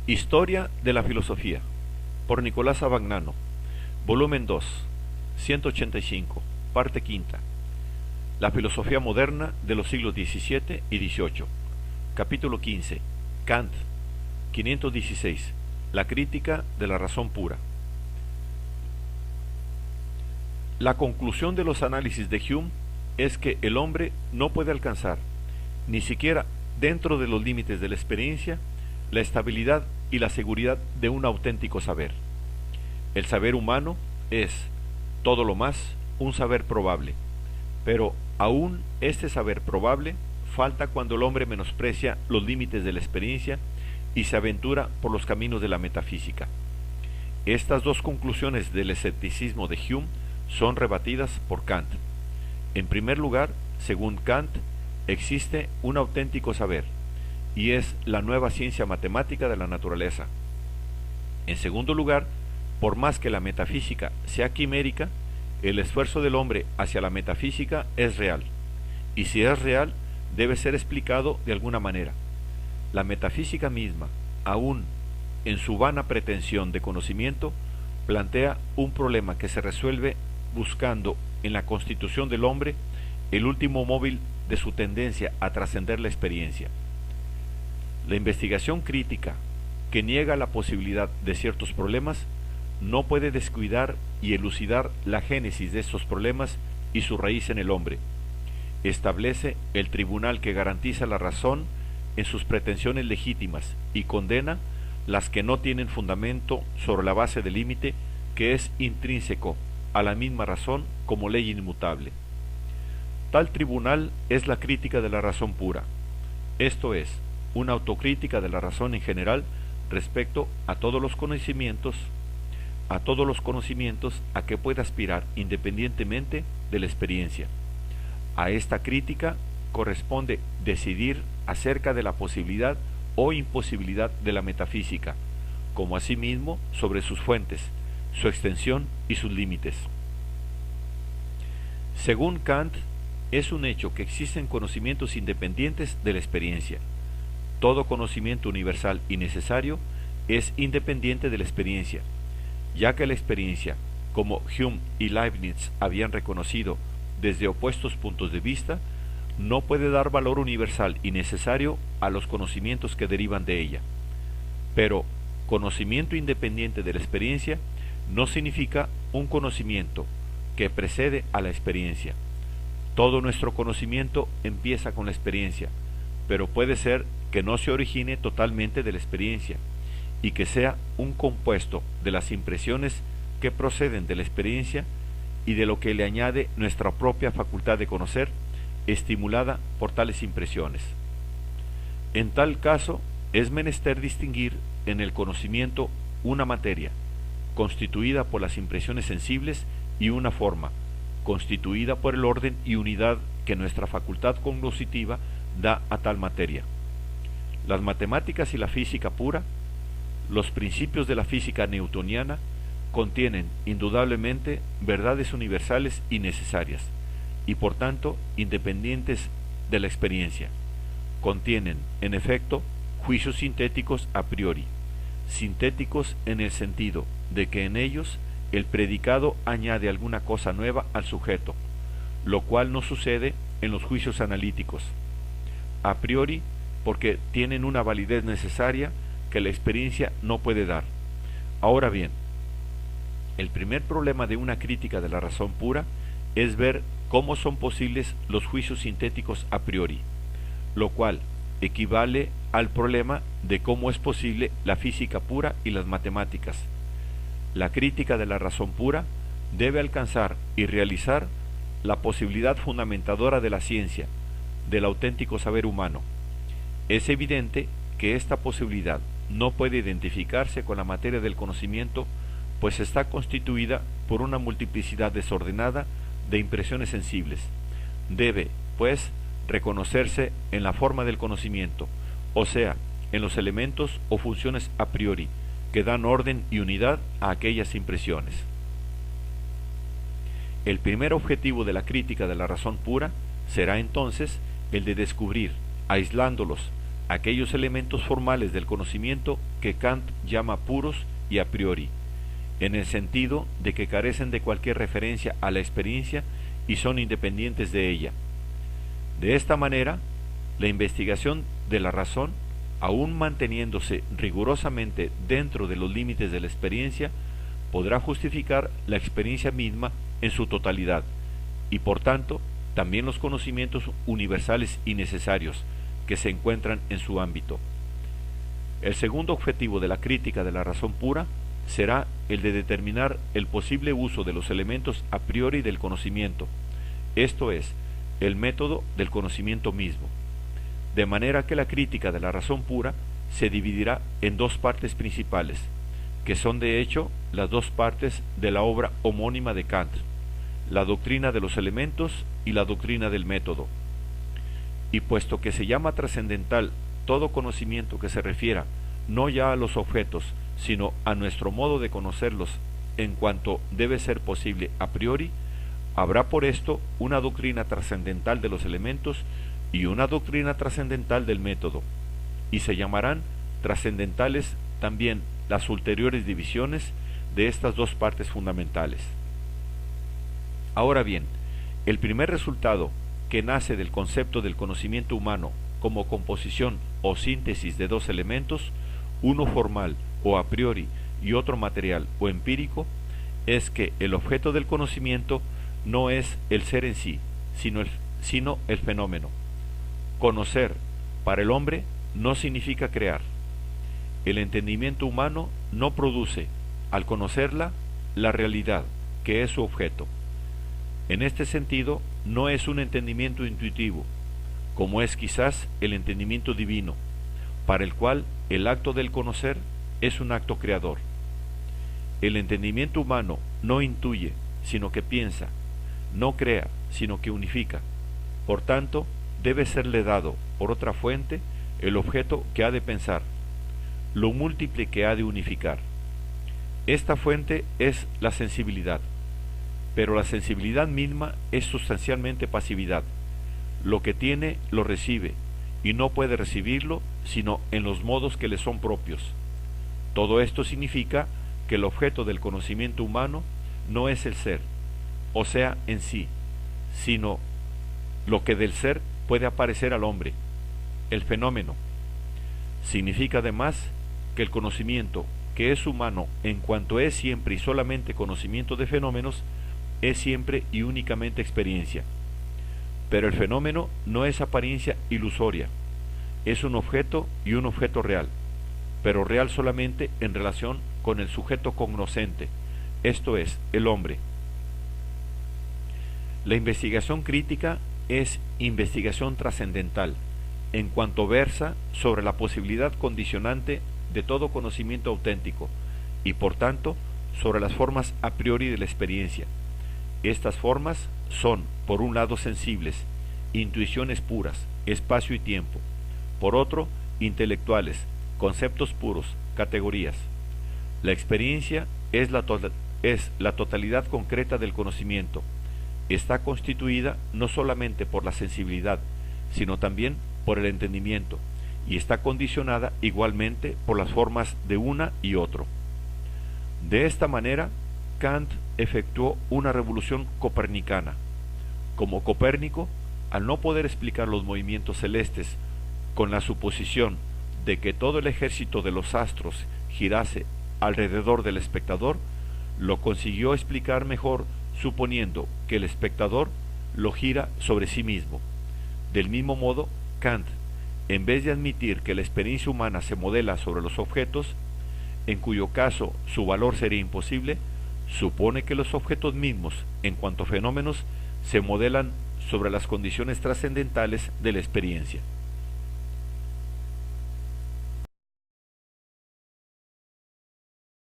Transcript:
Historia de la filosofía, por Nicolás Abagnano, volumen 2, 185, parte quinta. La filosofía moderna de los siglos XVII y XVIII. Capítulo 15. Kant. 516. La crítica de la razón pura. La conclusión de los análisis de Hume es que el hombre no puede alcanzar, ni siquiera dentro de los límites de la experiencia, la estabilidad y la seguridad de un auténtico saber. El saber humano es, todo lo más, un saber probable, pero aún este saber probable falta cuando el hombre menosprecia los límites de la experiencia y se aventura por los caminos de la metafísica. Estas dos conclusiones del escepticismo de Hume son rebatidas por Kant. En primer lugar, según Kant, existe un auténtico saber, y es la nueva ciencia matemática de la naturaleza. En segundo lugar, por más que la metafísica sea quimérica, el esfuerzo del hombre hacia la metafísica es real, y si es real, debe ser explicado de alguna manera. La metafísica misma, aún en su vana pretensión de conocimiento, plantea un problema que se resuelve buscando en la constitución del hombre el último móvil de su tendencia a trascender la experiencia. La investigación crítica, que niega la posibilidad de ciertos problemas, no puede descuidar y elucidar la génesis de estos problemas y su raíz en el hombre. Establece el tribunal que garantiza la razón en sus pretensiones legítimas y condena las que no tienen fundamento sobre la base del límite que es intrínseco a la misma razón como ley inmutable. Tal tribunal es la crítica de la razón pura, esto es, una autocrítica de la razón en general respecto a todos los conocimientos a que pueda aspirar independientemente de la experiencia. A esta crítica corresponde decidir acerca de la posibilidad o imposibilidad de la metafísica, como asimismo sobre sus fuentes, su extensión y sus límites. Según Kant, es un hecho que existen conocimientos independientes de la experiencia. Todo conocimiento universal y necesario es independiente de la experiencia, ya que la experiencia, como Hume y Leibniz habían reconocido desde opuestos puntos de vista, no puede dar valor universal y necesario a los conocimientos que derivan de ella. Pero conocimiento independiente de la experiencia no significa un conocimiento que precede a la experiencia. Todo nuestro conocimiento empieza con la experiencia, pero puede ser que no se origine totalmente de la experiencia y que sea un compuesto de las impresiones que proceden de la experiencia y de lo que le añade nuestra propia facultad de conocer, estimulada por tales impresiones. En tal caso, es menester distinguir en el conocimiento una materia, constituida por las impresiones sensibles, y una forma, constituida por el orden y unidad que nuestra facultad cognoscitiva da a tal materia. Las matemáticas y la física pura, los principios de la física newtoniana, contienen indudablemente verdades universales y necesarias, y por tanto independientes de la experiencia. Contienen, en efecto, juicios sintéticos a priori, sintéticos en el sentido de que en ellos el predicado añade alguna cosa nueva al sujeto, lo cual no sucede en los juicios analíticos. A priori, porque tienen una validez necesaria que la experiencia no puede dar. Ahora bien, el primer problema de una crítica de la razón pura es ver cómo son posibles los juicios sintéticos a priori, lo cual equivale al problema de cómo es posible la física pura y las matemáticas. La crítica de la razón pura debe alcanzar y realizar la posibilidad fundamentadora de la ciencia, del auténtico saber humano. Es evidente que esta posibilidad no puede identificarse con la materia del conocimiento, pues está constituida por una multiplicidad desordenada de impresiones sensibles. Debe, pues, reconocerse en la forma del conocimiento, o sea, en los elementos o funciones a priori, que dan orden y unidad a aquellas impresiones. El primer objetivo de la crítica de la razón pura será entonces el de descubrir, aislándolos aquellos elementos formales del conocimiento que Kant llama puros y a priori, en el sentido de que carecen de cualquier referencia a la experiencia y son independientes de ella. De esta manera, la investigación de la razón, aún manteniéndose rigurosamente dentro de los límites de la experiencia, podrá justificar la experiencia misma en su totalidad, y por tanto también los conocimientos universales y necesarios que se encuentran en su ámbito. El segundo objetivo de la crítica de la razón pura será el de determinar el posible uso de los elementos a priori del conocimiento, esto es, el método del conocimiento mismo, de manera que la crítica de la razón pura se dividirá en dos partes principales, que son de hecho las dos partes de la obra homónima de Kant, la doctrina de los elementos y la doctrina del método. Y puesto que se llama trascendental todo conocimiento que se refiera no ya a los objetos, sino a nuestro modo de conocerlos en cuanto debe ser posible a priori, habrá por esto una doctrina trascendental de los elementos y una doctrina trascendental del método, y se llamarán trascendentales también las ulteriores divisiones de estas dos partes fundamentales. Ahora bien, el primer resultado que nace del concepto del conocimiento humano como composición o síntesis de dos elementos, uno formal o a priori y otro material o empírico, es que el objeto del conocimiento no es el ser en sí, sino el fenómeno. Conocer para el hombre no significa crear. El entendimiento humano no produce, al conocerla, la realidad, que es su objeto. En este sentido, no es un entendimiento intuitivo, como es quizás el entendimiento divino, para el cual el acto del conocer es un acto creador. El entendimiento humano no intuye, sino que piensa, no crea, sino que unifica. Por tanto, debe serle dado, por otra fuente, el objeto que ha de pensar, lo múltiple que ha de unificar. Esta fuente es la sensibilidad, pero la sensibilidad misma es sustancialmente pasividad. Lo que tiene lo recibe, y no puede recibirlo sino en los modos que le son propios. Todo esto significa que el objeto del conocimiento humano no es el ser, o sea, en sí, sino lo que del ser puede aparecer al hombre, el fenómeno. Significa además que el conocimiento, que es humano en cuanto es siempre y solamente conocimiento de fenómenos, es siempre y únicamente experiencia. Pero el fenómeno no es apariencia ilusoria, es un objeto y un objeto real, pero real solamente en relación con el sujeto cognoscente, esto es, el hombre. La investigación crítica es investigación trascendental, en cuanto versa sobre la posibilidad condicionante de todo conocimiento auténtico, y por tanto, sobre las formas a priori de la experiencia. Estas formas son, por un lado, sensibles, intuiciones puras, espacio y tiempo; por otro, intelectuales, conceptos puros, categorías. La experiencia es la totalidad concreta del conocimiento. Está constituida no solamente por la sensibilidad, sino también por el entendimiento, y está condicionada igualmente por las formas de una y otro. De esta manera, Kant efectuó una revolución copernicana. Como Copérnico, al no poder explicar los movimientos celestes con la suposición de que todo el ejército de los astros girase alrededor del espectador, lo consiguió explicar mejor suponiendo que el espectador lo gira sobre sí mismo. Del mismo modo, Kant, en vez de admitir que la experiencia humana se modela sobre los objetos, en cuyo caso su valor sería imposible, supone que los objetos mismos, en cuanto a fenómenos, se modelan sobre las condiciones trascendentales de la experiencia.